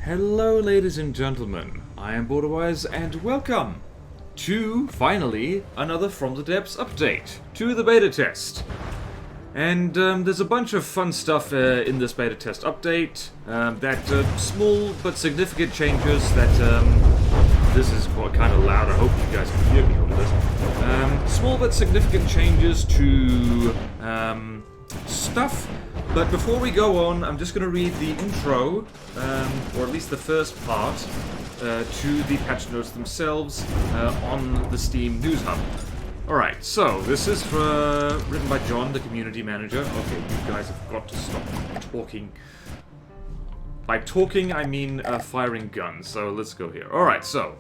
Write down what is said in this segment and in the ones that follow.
Hello ladies and gentlemen, I am BorderWise and welcome to, finally, another From the Depths update to the beta test. And there's a bunch of fun stuff in this beta test update, small but significant changes that, this is kind of loud, I hope you guys can hear me on this. Small but significant changes to stuff. But before we go on, I'm just going to read the intro, or at least the first part, to the patch notes themselves on the Steam News Hub. Alright, so this is written by John, the community manager. Okay, you guys have got to stop talking. By talking, I mean firing guns, so let's go here. Alright, so,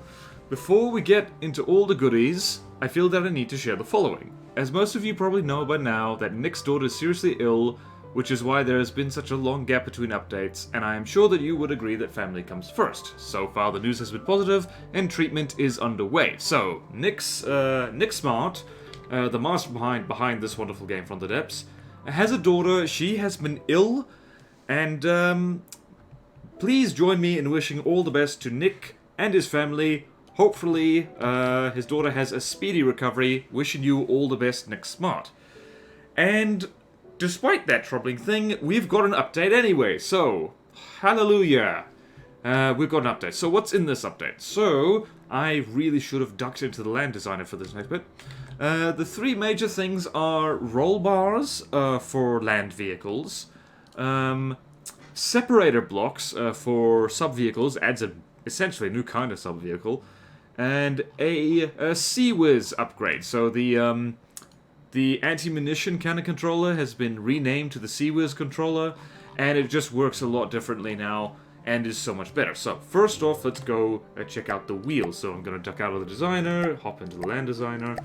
before we get into all the goodies, I feel that I need to share the following. As most of you probably know by now, that Nick's daughter is seriously ill, which is why there has been such a long gap between updates, and I am sure that you would agree that family comes first. So far the news has been positive, and treatment is underway. So, Nick Smart, the master behind this wonderful game From the Depths, has a daughter. She has been ill, and please join me in wishing all the best to Nick and his family. Hopefully, his daughter has a speedy recovery. Wishing you all the best, Nick Smart. And despite that troubling thing, we've got an update anyway, so hallelujah. We've got an update. So what's in this update? So, I really should have ducked into the land designer for this next bit. The three major things are Rollbars for land vehicles, Separator Blocks for sub-vehicles, adds essentially a new kind of sub-vehicle, and a CIWS upgrade. So the anti-munition cannon controller has been renamed to the CIWS Controller, and it just works a lot differently now, and is so much better. So, first off, let's go check out the wheels. So I'm going to duck out of the designer, hop into the land designer,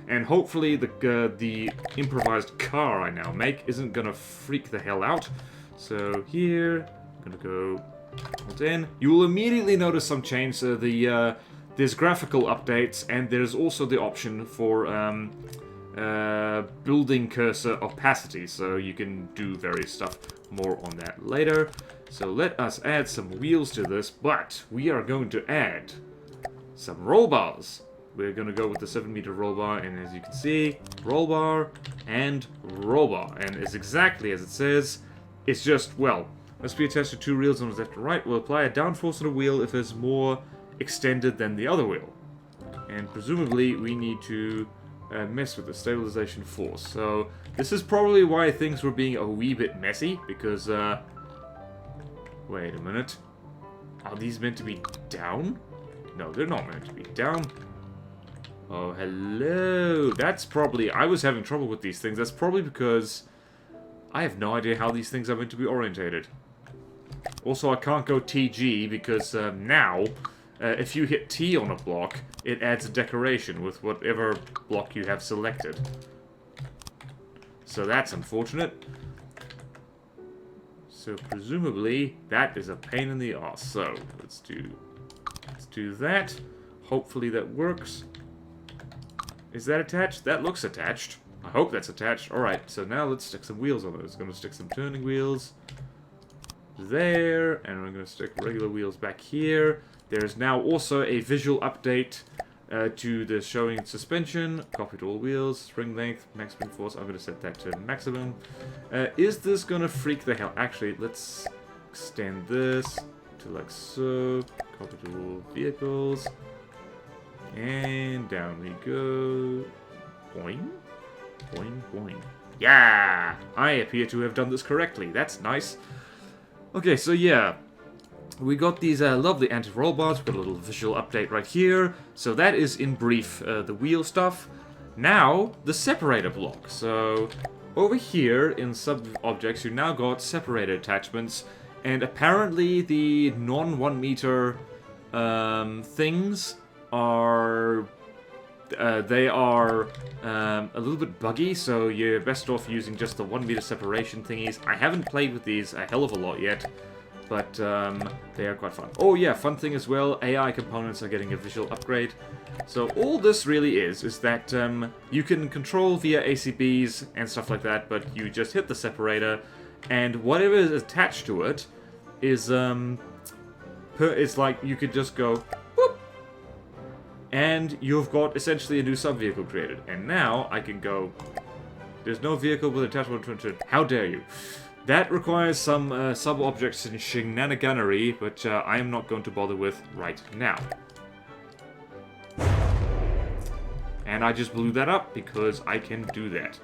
and hopefully the improvised car I now make isn't going to freak the hell out. So here, I'm going to go hold in. You will immediately notice some change. There's graphical updates, and there's also the option for building cursor opacity, so you can do various stuff. More on that later. So let us add some wheels to this, but we are going to add some roll bars. We're going to go with the 7-meter roll bar, and as you can see, roll bar and roll bar. And it's exactly as it says. It's just, well, must be attached to two reels on the left and right. We'll apply a downforce on the wheel if it's more extended than the other wheel. And presumably we need to mess with the stabilization force. So this is probably why things were being a wee bit messy, because wait a minute, are these meant to be down? No, they're not meant to be down. Oh, hello. That's probably, I was having trouble with these things. That's probably because I have no idea how these things are meant to be orientated. Also, I can't go TG because now if you hit T on a block, it adds a decoration with whatever block you have selected. So that's unfortunate. So presumably, that is a pain in the ass. So, let's do that. Hopefully that works. Is that attached? That looks attached. I hope that's attached. Alright, so now let's stick some wheels on it. I'm going to stick some turning wheels there, and I'm going to stick regular wheels back here. There's now also a visual update to the showing suspension. Copy to all wheels, spring length, maximum force. I'm going to set that to maximum. Is this going to freak the hell? Actually, let's extend this to like so. Copy to all vehicles. And down we go. Boing. Boing, boing. Yeah! I appear to have done this correctly. That's nice. Okay, so yeah. We got these lovely anti-roll bars. We've got a little visual update right here. So that is, in brief, the wheel stuff. Now, the separator block. So, over here in sub-objects, you now got separator attachments. And apparently the non-1 meter things are they are a little bit buggy, so you're best off using just the 1 meter separation thingies. I haven't played with these a hell of a lot yet, but they are quite fun. Oh yeah, fun thing as well, AI components are getting a visual upgrade. So all this really is that you can control via ACBs and stuff like that, but you just hit the separator, and whatever is attached to it is it's like you could just go, whoop, and you've got essentially a new sub-vehicle created. And now I can go, there's no vehicle with attachment to it. How dare you? That requires some sub-objects and shenaniganery, but I am not going to bother with right now. And I just blew that up because I can do that.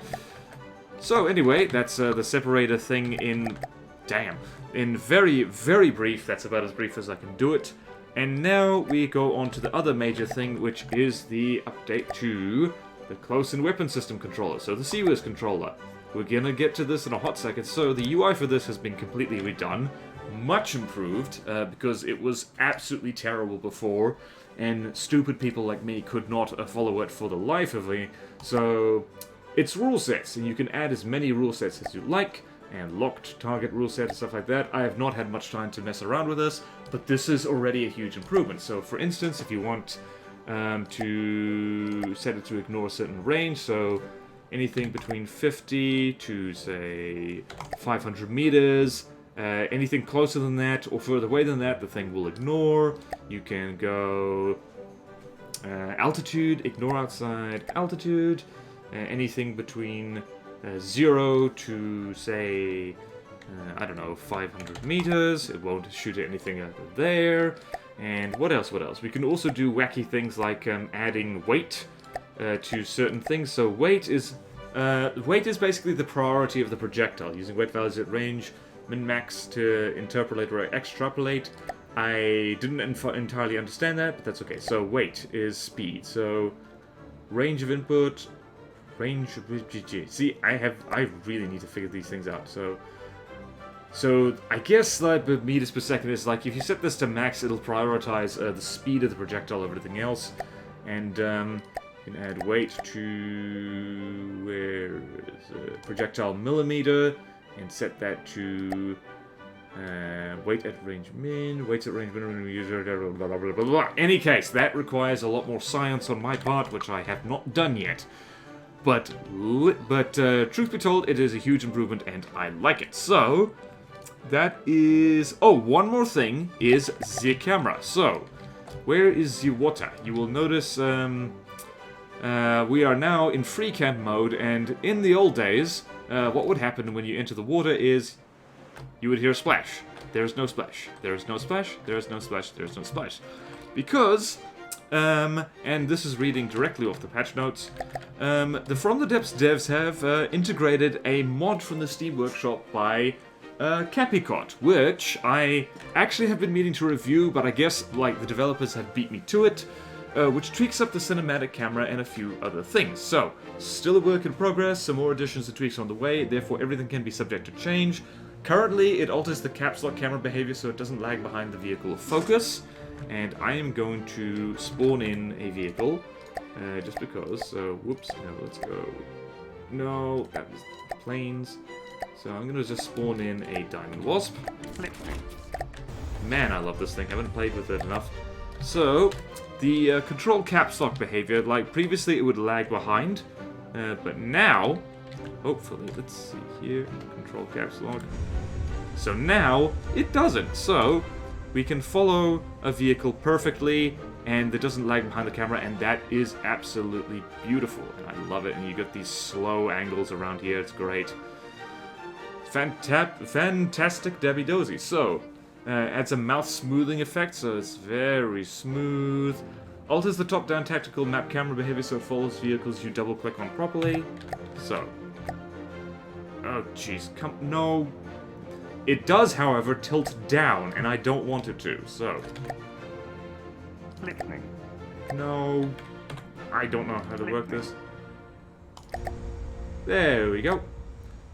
So anyway, that's the separator thing in... Damn. In very, very brief. That's about as brief as I can do it. And now we go on to the other major thing, which is the update to the close-in weapon system controller. So the CIWS controller. We're gonna get to this in a hot second. So the UI for this has been completely redone. Much improved, because it was absolutely terrible before. And stupid people like me could not follow it for the life of me. So it's rule sets, and you can add as many rule sets as you like, and locked target rule set and stuff like that. I have not had much time to mess around with this, but this is already a huge improvement. So for instance, if you want to set it to ignore a certain range, so anything between 50 to, say, 500 meters, anything closer than that or further away than that, the thing will ignore. You can go altitude, ignore outside altitude, anything between 0 to, say, I don't know, 500 meters. It won't shoot at anything out of there. And what else? What else? We can also do wacky things like adding weight to certain things. So weight is basically the priority of the projectile, using weight values at range, min-max to interpolate or extrapolate. I didn't entirely understand that, but that's okay. So weight is speed. So range of input, range of... See, I really need to figure these things out. So I guess like meters per second is like, if you set this to max, it'll prioritize the speed of the projectile over everything else. And you can add weight to, where is projectile millimeter, and set that to weight at range min, weights at range min, user, blah, blah, blah, blah, blah. Any case, that requires a lot more science on my part, which I have not done yet. But truth be told, it is a huge improvement, and I like it. So that is... Oh, one more thing is the camera. So, where is the water? You will notice we are now in free camp mode, and in the old days, what would happen when you enter the water is you would hear a splash. There is no splash. There is no splash. There is no splash. There is no splash. Because, and this is reading directly off the patch notes, the From the Depths devs have integrated a mod from the Steam Workshop by Capicot, which I actually have been meaning to review, but I guess like the developers have beat me to it, which tweaks up the cinematic camera and a few other things. So, still a work in progress, some more additions and tweaks on the way, therefore everything can be subject to change. Currently, it alters the caps lock camera behavior so it doesn't lag behind the vehicle of focus, and I am going to spawn in a vehicle, just because, so, whoops, no, let's go, no, that was planes. So I'm going to just spawn in a Diamond Wasp. Man, I love this thing. I haven't played with it enough. So, the control caps lock behavior, like previously it would lag behind, but now, hopefully, let's see here, control caps lock. So now, it doesn't. So, we can follow a vehicle perfectly, and it doesn't lag behind the camera, and that is absolutely beautiful. And I love it, and you get these slow angles around here. It's great. Fantastic Debbie Dozy. So, adds a mouth smoothing effect, so it's very smooth. Alters the top-down tactical map camera behavior so it follows vehicles you double-click on properly. So. Oh, jeez. No. It does, however, tilt down, and I don't want it to, so. No. I don't know how to work this. There we go.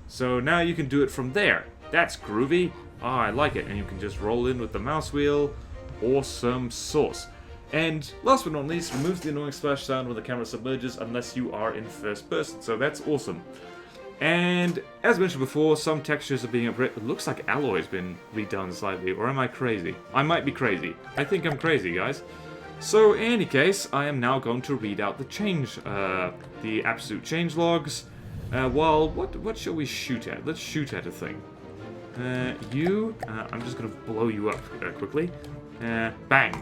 So now you can do it from there. That's groovy. Ah, I like it. And you can just roll in with the mouse wheel. Awesome sauce. And last but not least, removes the annoying splash sound when the camera submerges unless you are in first person. So that's awesome. And as mentioned before, some textures are being upgraded. It looks like alloy's been redone slightly. Or am I crazy? I might be crazy. I think I'm crazy, guys. So in any case, I am now going to read out the absolute change logs. Well, what shall we shoot at? Let's shoot at a thing. I'm just gonna blow you up quickly. Bang.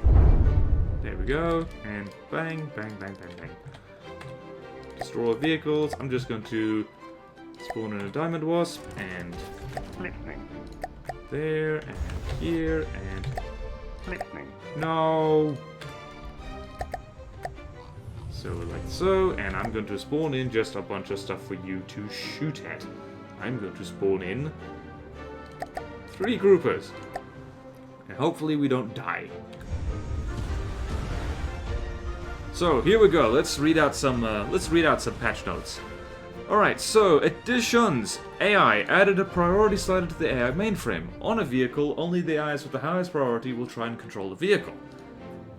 There we go. And bang, bang, bang, bang, bang. Destroy vehicles. I'm just going to spawn in a diamond wasp and there and here and no. So like so, and I'm going to spawn in just a bunch of stuff for you to shoot at. I'm going to spawn in 3 groupers. And hopefully we don't die. So here we go. Let's read out some patch notes. Alright, so additions. AI added a priority slider to the AI mainframe. On a vehicle, only the AIs with the highest priority will try and control the vehicle.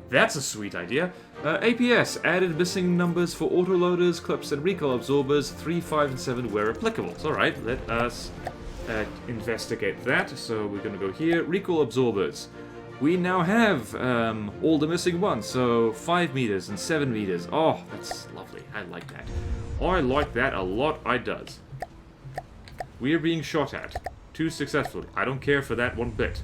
That's a sweet idea. APS added missing numbers for autoloaders, clips, and recoil absorbers 3, 5, and 7 where applicable. Alright, let us investigate that. So we're going to go here. Recoil absorbers. We now have all the missing ones. So 5 meters and 7 meters. Oh, that's lovely. I like that. I like that a lot. I does. We are being shot at. Too successfully. I don't care for that one bit.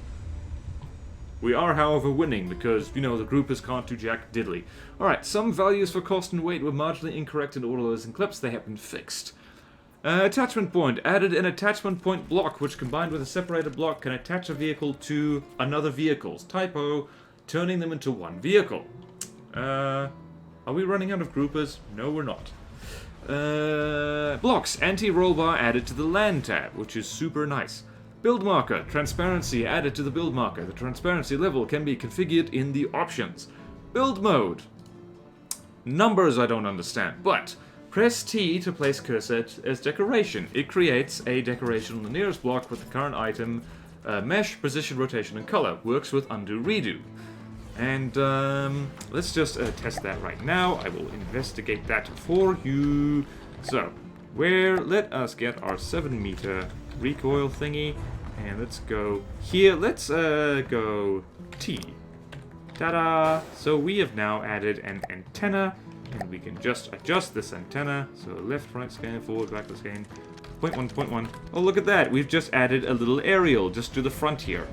We are, however, winning because, you know, the groupers can't do jack diddly. Alright, some values for cost and weight were marginally incorrect in autoloaders and clips. They have been fixed. Attachment point. Added an attachment point block, which combined with a separator block can attach a vehicle to another vehicle's. Typo, turning them into one vehicle. Are we running out of groupers? No, we're not. Blocks. Anti-rollbar added to the land tab, which is super nice. Build marker. Transparency added to the build marker. The transparency level can be configured in the options. Build mode. Numbers I don't understand, but press T to place cursor as decoration. It creates a decoration on the nearest block with the current item, mesh, position, rotation, and color. Works with undo, redo. And let's just test that right now. I will investigate that for you. So, let us get our 7-meter recoil thingy. And let's go here. Let's go T. Ta-da! So we have now added an antenna. And we can just adjust this antenna. So left, right scan, forward, backward scan. 0.1, 0.1. Oh, look at that. We've just added a little aerial just to the front here.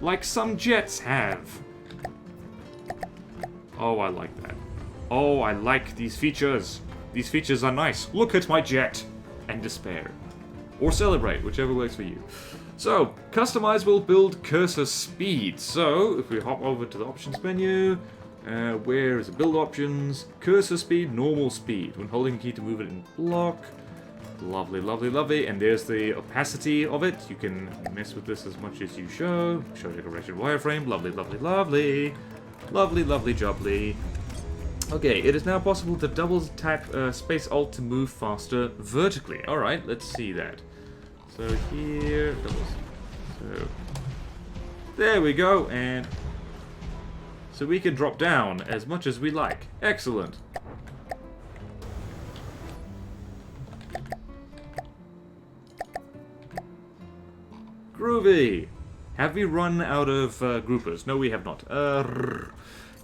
Like some jets have. Oh, I like that. Oh, I like these features. These features are nice. Look at my jet. And despair. Or celebrate, whichever works for you. So, customize will build cursor speed. So, if we hop over to the options menu, where is the build options? Cursor speed, normal speed. When holding key to move it in block. Lovely, lovely, lovely. And there's the opacity of it. You can mess with this as much as you show. Show decoration wireframe. Lovely, lovely, lovely. Lovely, lovely, jubbly. Okay, it is now possible to double tap space alt to move faster vertically. Alright, let's see that. So here, so there we go, and so we can drop down as much as we like. Excellent. Groovy. Have we run out of groupers? No, we have not.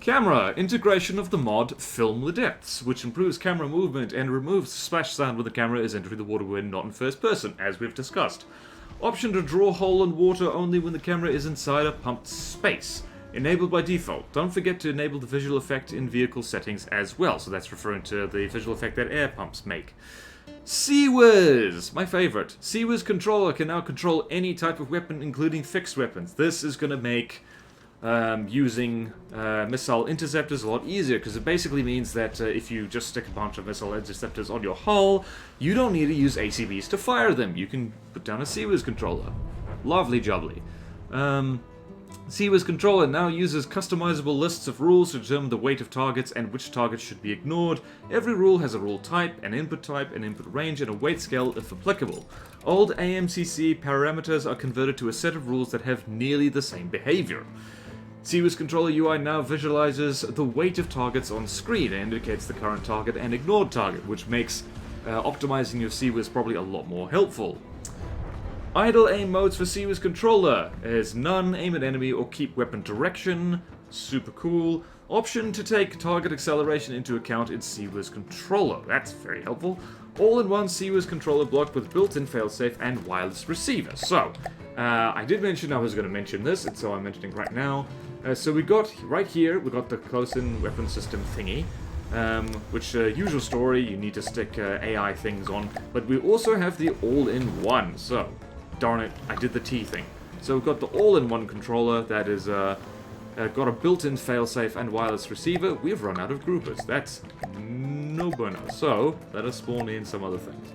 Camera. Integration of the mod Film the Depths, which improves camera movement and removes splash sound when the camera is entering the water when not in first person, as we've discussed. Option to draw hole in water only when the camera is inside a pumped space. Enabled by default. Don't forget to enable the visual effect in vehicle settings as well, so that's referring to the visual effect that air pumps make. CIWS! My favorite. CIWS Controller can now control any type of weapon, including fixed weapons. This is going to make using missile interceptors a lot easier, because it basically means that if you just stick a bunch of missile interceptors on your hull, you don't need to use ACBs to fire them. You can put down a CIWS controller. Lovely jubbly. CIWS Controller now uses customizable lists of rules to determine the weight of targets and which targets should be ignored. Every rule has a rule type, an input range, and a weight scale if applicable. Old AMCC parameters are converted to a set of rules that have nearly the same behavior. CIWS Controller UI now visualizes the weight of targets on screen and indicates the current target and ignored target, which makes optimizing your CIWS probably a lot more helpful. Idle aim modes for CIWS Controller is none, aim at enemy, or keep weapon direction. Super cool. Option to take target acceleration into account in CIWS Controller. That's very helpful. All-in-one CIWS Controller block with built-in failsafe and wireless receiver. So, I did mention I was going to mention this, and so I'm mentioning right now. So we got, right here, we got the close-in weapon system thingy, which, usual story, you need to stick AI things on, but we also have the all-in-one, so, darn it, I did the T thing. So we've got the all-in-one controller that is, got a built-in failsafe and wireless receiver. We've run out of groupers. That's no bueno. So, let us spawn in some other things.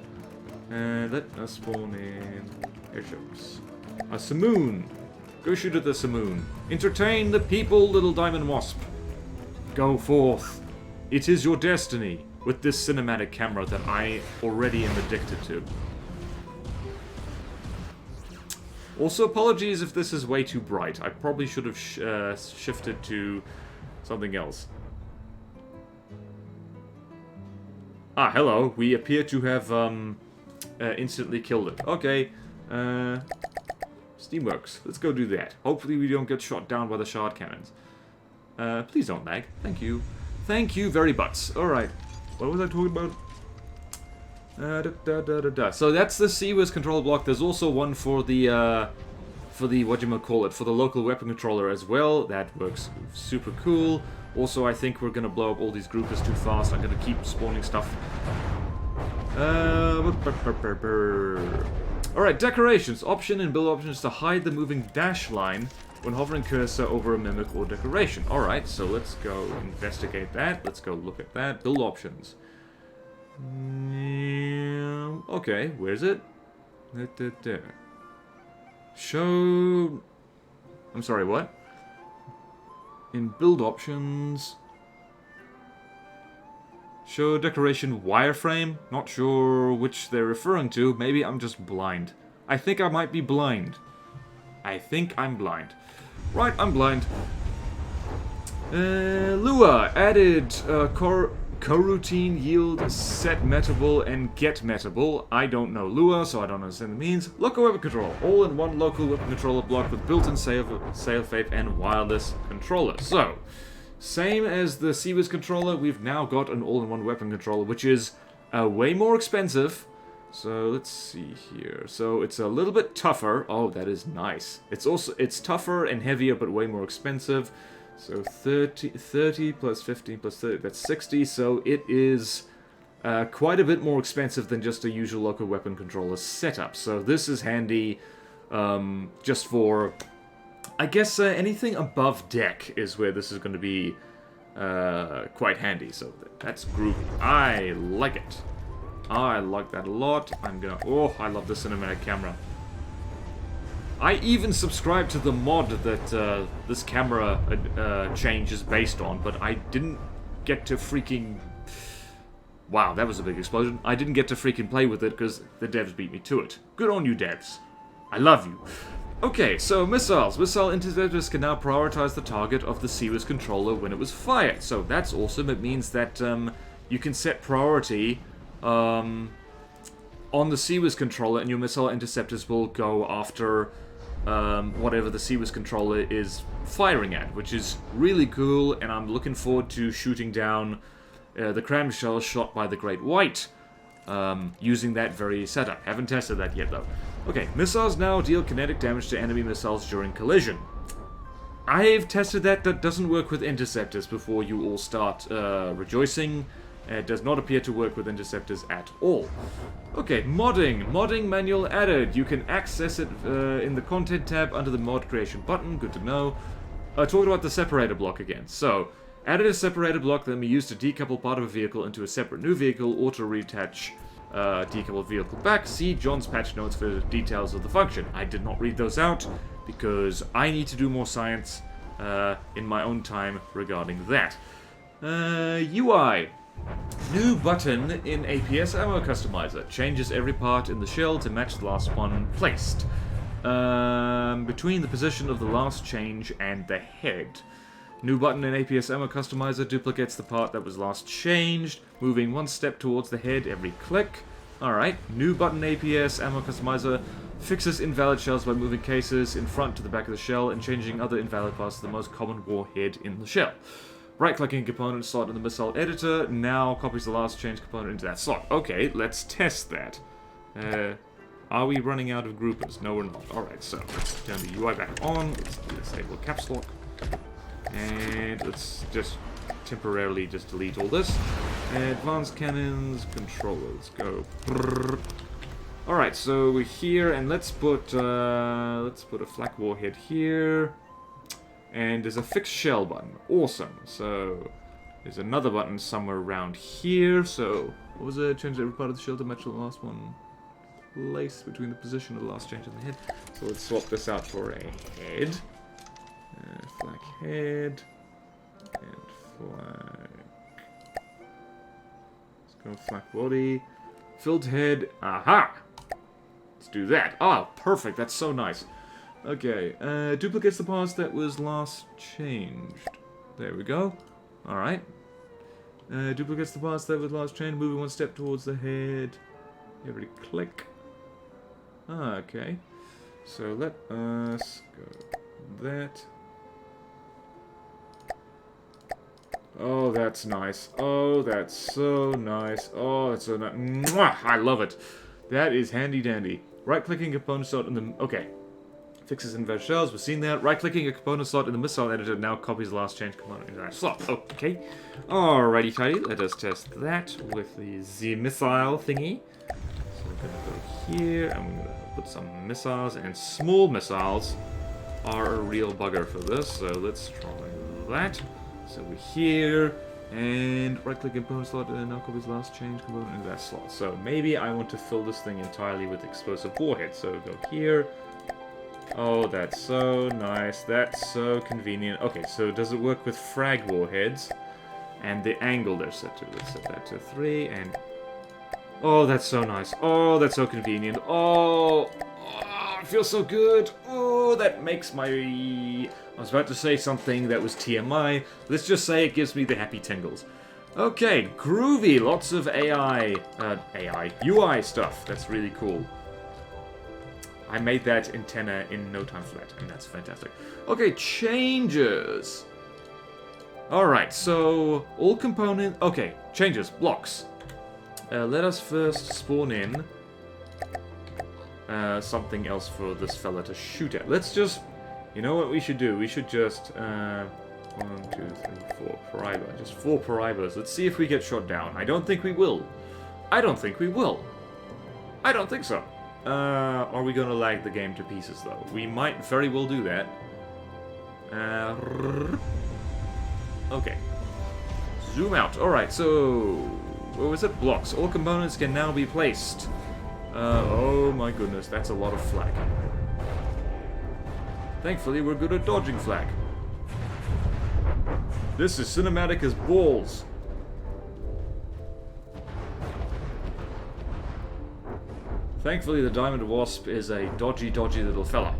Let us spawn in airships. A simoon. Go shoot at the simoon. Entertain the people, little diamond wasp. Go forth. It is your destiny with this cinematic camera that I already am addicted to. Also, apologies if this is way too bright. I probably should have shifted to something else. Ah, hello. We appear to have instantly killed it. Okay. Steamworks. Let's go do that. Hopefully we don't get shot down by the shard cannons. Please don't lag. Thank you. Thank you very much. Alright. What was I talking about? So that's the CIWS Controller block. There's also one for the whatchamacallit, for the local weapon controller as well. That works super cool. Also, I think we're gonna blow up all these groupers too fast. I'm gonna keep spawning stuff. Alright, decorations. Option in build options to hide the moving dash line when hovering cursor over a mimic or decoration. Alright, so let's go investigate that. Let's go look at that. Build options. Okay, where's it? Show... I'm sorry, what? In build options... Show decoration wireframe? Not sure which they're referring to. Maybe I'm just blind. I think I might be blind. I think I'm blind. Right, I'm blind. Lua added coroutine, yield, set metable, and get metable. I don't know Lua, so I don't understand the means. Local weapon control. All in one local weapon controller block with built-in sailsafe and wireless controller. So, same as the CIWS controller, we've now got an all-in-one weapon controller, which is way more expensive. So, let's see here. So, it's a little bit tougher. Oh, that is nice. It's tougher and heavier, but way more expensive. So 30 plus 15 plus 30, that's 60, so it is quite a bit more expensive than just a usual local weapon controller setup. So this is handy just for, I guess, anything above deck is where this is going to be quite handy. So that's groovy. I like it. I like that a lot. Oh, I love the cinematic camera. I even subscribed to the mod that this camera change is based on, but I didn't get to freaking... Wow, that was a big explosion. I didn't get to freaking play with it because the devs beat me to it. Good on you, devs. I love you. Okay, so missiles. Missile interceptors can now prioritize the target of the CIWS controller when it was fired. So that's awesome. It means that you can set priority on the CIWS controller, and your missile interceptors will go after whatever the CIWS controller is firing at, which is really cool, and I'm looking forward to shooting down the cram shells shot by the Great White using that very setup. Haven't tested that yet, though. Okay, missiles now deal kinetic damage to enemy missiles during collision. I've tested that. That doesn't work with interceptors before you all start rejoicing. It does not appear to work with interceptors at all. Okay, modding. Modding manual added. You can access it in the content tab under the mod creation button. Good to know. Talking about the separator block again. So, added a separator block that can be used to decouple part of a vehicle into a separate new vehicle or to reattach decoupled vehicle back. See John's patch notes for details of the function. I did not read those out because I need to do more science in my own time regarding that. UI. New button in APS ammo customizer. Changes every part in the shell to match the last one placed. Between the position of the last change and the head. New button in APS ammo customizer duplicates the part that was last changed, moving one step towards the head every click. Alright, new button APS ammo customizer fixes invalid shells by moving cases in front to the back of the shell and changing other invalid parts to the most common warhead in the shell. Right-clicking component slot in the missile editor now copies the last change component into that slot. Okay, let's test that. Are we running out of groupers? No, we're not. Alright, so let's turn the UI back on. Let's disable caps lock. And let's just temporarily just delete all this. Advanced cannons, controller. Let's go. Alright, so we're here, and let's put a flak warhead here. And there's a fixed shell button. Awesome. So there's another button somewhere around here. So what was it? Change every part of the shell to match the last one. Place between the position of the last change in the head. So let's swap this out for a head. Flak head. And flak. Let's go flak body. Filled head. Aha! Let's do that. Ah, perfect. That's so nice. Okay. Duplicates the parts that was last changed. There we go. Alright. Duplicates the parts that was last changed. Moving one step towards the head. Every click. Ah, okay. So let us go that. Oh, that's nice. Oh, that's so nice. Oh, that's so nice. Mwah! I love it. That is handy dandy. Right-clicking component slot in the... Okay. Fixes inverted shells. We've seen that. Right-clicking a component slot in the missile editor now copies the last change component into that slot. Okay. Alrighty tidy. Let us test that with the Z missile thingy. So we're going to go here, and we're going to put some missiles, and small missiles are a real bugger for this, so let's try that. So we're here, and right-click component slot, and now copies last change component into that slot. So maybe I want to fill this thing entirely with explosive warhead, so go here. Oh, that's so nice, that's so convenient. Okay, so does it work with frag warheads? And the angle they're set to, let's set that to 3, and... Oh, that's so nice. Oh, that's so convenient. Oh, it feels so good. Oh, that makes my... I was about to say something that was TMI. Let's just say it gives me the happy tingles. Okay, groovy. Lots of UI stuff. That's really cool. I made that antenna in no time flat, and that's fantastic. Okay, changes. Alright, so all component... Okay, changes. Blocks. Let us first spawn in something else for this fella to shoot at. Let's just... You know what we should do? We should just... 1, 2, 3, 4 Paraiba. Just 4 Paraibas. Let's see if we get shot down. I don't think we will. I don't think we will. I don't think so. Are we gonna lag the game to pieces, though? We might very well do that. Okay. Zoom out. Alright, so... What was it? Blocks. All components can now be placed. Oh my goodness, that's a lot of flak. Thankfully, we're good at dodging flak. This is cinematic as balls. Thankfully, the Diamond Wasp is a dodgy little fella.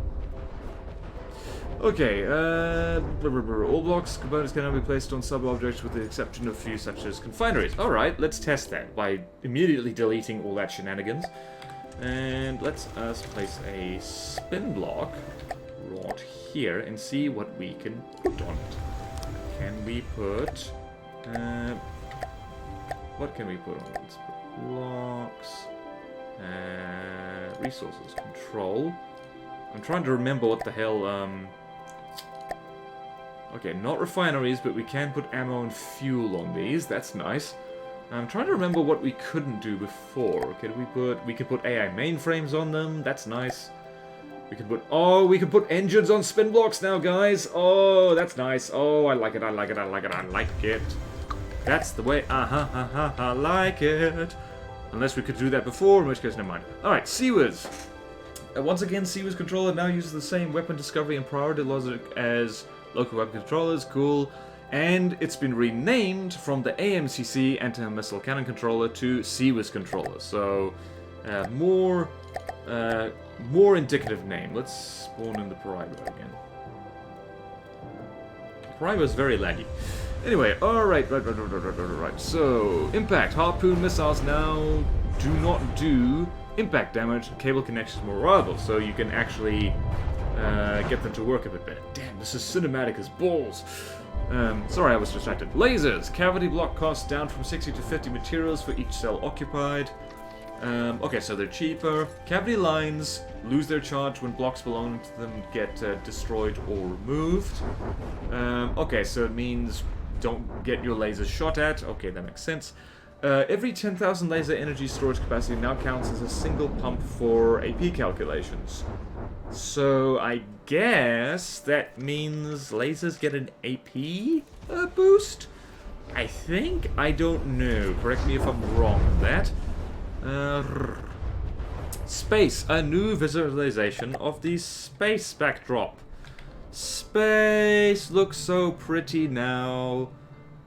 Okay, all blocks, components can now be placed on sub-objects with the exception of a few such as confineries. Alright, let's test that by immediately deleting all that shenanigans. And let's place a spin block right here and see what we can put on it. Can we put... what can we put on it? Let's put blocks... resources, control. I'm trying to remember what the hell, Okay, not refineries, but we can put ammo and fuel on these. That's nice. I'm trying to remember what we couldn't do before. Okay, we could put AI mainframes on them. That's nice. We can put... Oh, we can put engines on spin blocks now, guys. Oh, that's nice. Oh, I like it, I like it, I like it, I like it. That's the way. I like it. Unless we could do that before, in which case, never mind. Alright, CIWS. Once again, CIWS Controller now uses the same weapon discovery and priority logic as local weapon controllers. Cool. And it's been renamed from the AMCC Anti-Missile Cannon Controller to CIWS Controller. So, more indicative name. Let's spawn in the Paraiba again. Paraiba is very laggy. Anyway, alright, right. So, impact. Harpoon missiles now do not do impact damage. Cable connection is more reliable, so you can actually get them to work a bit better. Damn, this is cinematic as balls. Sorry, I was distracted. Lasers. Cavity block cost down from 60 to 50 materials for each cell occupied. Okay, so they're cheaper. Cavity lines lose their charge when blocks belonging to them get destroyed or removed. Okay, so it means don't get your lasers shot at. Okay, that makes sense. Every 10,000 laser energy storage capacity now counts as a single pump for AP calculations. So I guess that means lasers get an AP boost? I think? I don't know. Correct me if I'm wrong on that. Space. A new visualization of the space backdrop. Space looks so pretty now.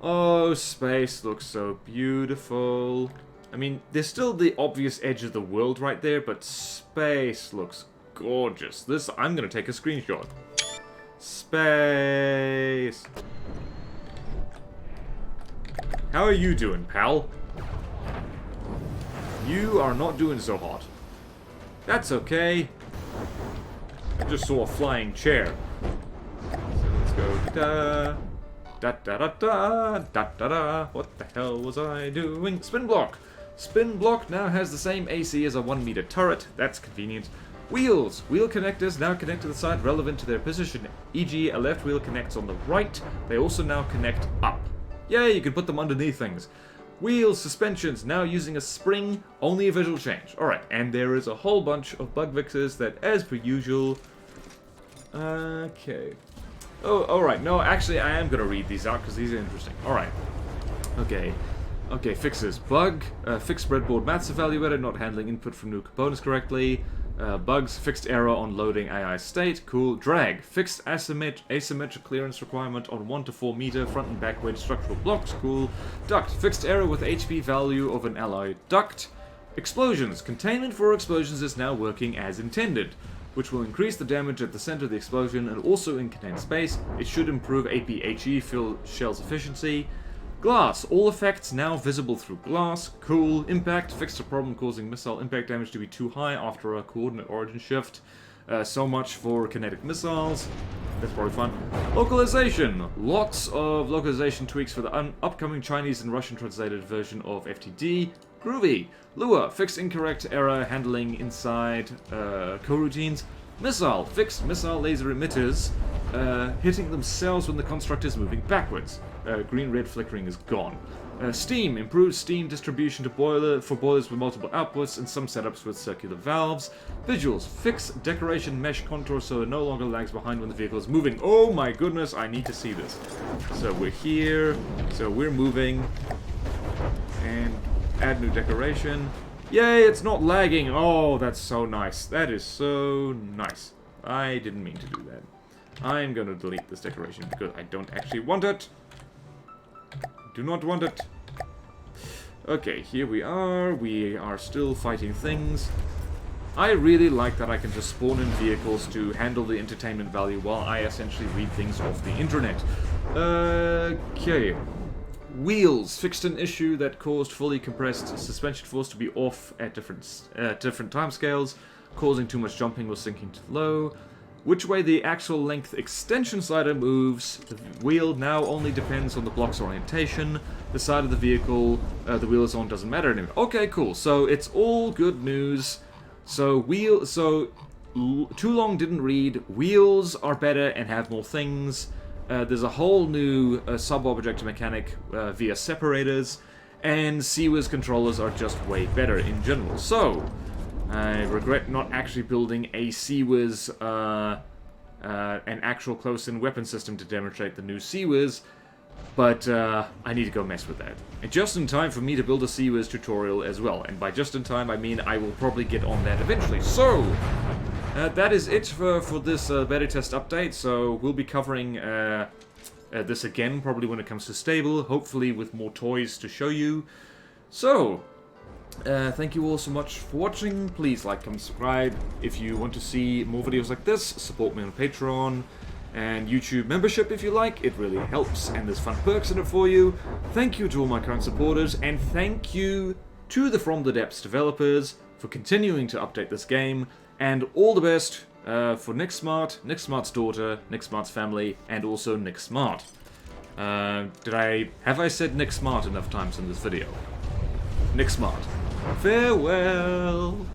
Oh, space looks so beautiful. I mean, there's still the obvious edge of the world right there, but space looks gorgeous. This, I'm gonna take a screenshot. Space. How are you doing, pal? You are not doing so hot. That's okay. I just saw a flying chair. So let's go da da da da da da da da. What the hell was I doing? Spin block. Spin block now has the same AC as a 1-meter turret. That's convenient. Wheels. Wheel connectors now connect to the side relevant to their position. E.g., a left wheel connects on the right. They also now connect up. Yay, you can put them underneath things. Wheels, suspensions, now using a spring, only a visual change. Alright, and there is a whole bunch of bug fixes that, as per usual... Okay. Oh, alright, no, actually I am gonna read these out because these are interesting. Alright. Okay. Okay, fixes. Bug, fixed breadboard maths evaluator, not handling input from new components correctly. Bugs, fixed error on loading AI state, cool. Drag, fixed asymmetric clearance requirement on 1 to 4 meter front and back wedge structural blocks, cool. Duct, fixed error with HP value of an alloy duct. Explosions, containment for explosions is now working as intended, which will increase the damage at the center of the explosion and also in contained space. It should improve APHE fill shell's efficiency. Glass, all effects now visible through glass, cool. Impact, fixed a problem causing missile impact damage to be too high after a coordinate origin shift. So much for kinetic missiles. That's probably fun. Localization, lots of localization tweaks for the upcoming Chinese and Russian translated version of FTD. Groovy. Lure, fixed incorrect error handling inside coroutines. Missile, fixed missile laser emitters hitting themselves when the construct is moving backwards. Green-red flickering is gone. Steam, improved steam distribution to for boilers with multiple outputs and some setups with circular valves. Visuals, fix decoration mesh contour so it no longer lags behind when the vehicle is moving. Oh my goodness, I need to see this. So we're here, so we're moving, and add new decoration. Yay, it's not lagging. Oh, that's so nice. That is so nice. I didn't mean to do that. I'm gonna delete this decoration because I don't actually want it. Do not want it. Okay, here we are. We are still fighting things. I really like that I can just spawn in vehicles to handle the entertainment value while I essentially read things off the internet. Okay. Wheels fixed an issue that caused fully compressed suspension force to be off at different timescales, causing too much jumping or sinking too low. Which way the actual length extension slider moves, the wheel now only depends on the block's orientation. The side of the vehicle the wheel is on doesn't matter anymore. Okay, cool. So it's all good news. So too long didn't read. Wheels are better and have more things. There's a whole new sub-object mechanic via separators, and CIWS controllers are just way better in general. So I regret not actually building a CIWS, an actual close-in weapon system to demonstrate the new CIWS, but I need to go mess with that. And just in time for me to build a CIWS tutorial as well. And by just in time, I mean I will probably get on that eventually. So, that is it for this beta test update. So we'll be covering this again, probably when it comes to stable, hopefully with more toys to show you. So, thank you all so much for watching. Please like, comment, subscribe. If you want to see more videos like this, support me on Patreon and YouTube membership if you like. It really helps, and there's fun perks in it for you. Thank you to all my current supporters, and thank you to the From the Depths developers for continuing to update this game, and all the best for Nick Smart, Nick Smart's daughter, Nick Smart's family, and also Nick Smart. Have I said Nick Smart enough times in this video? Nick Smart. Farewell.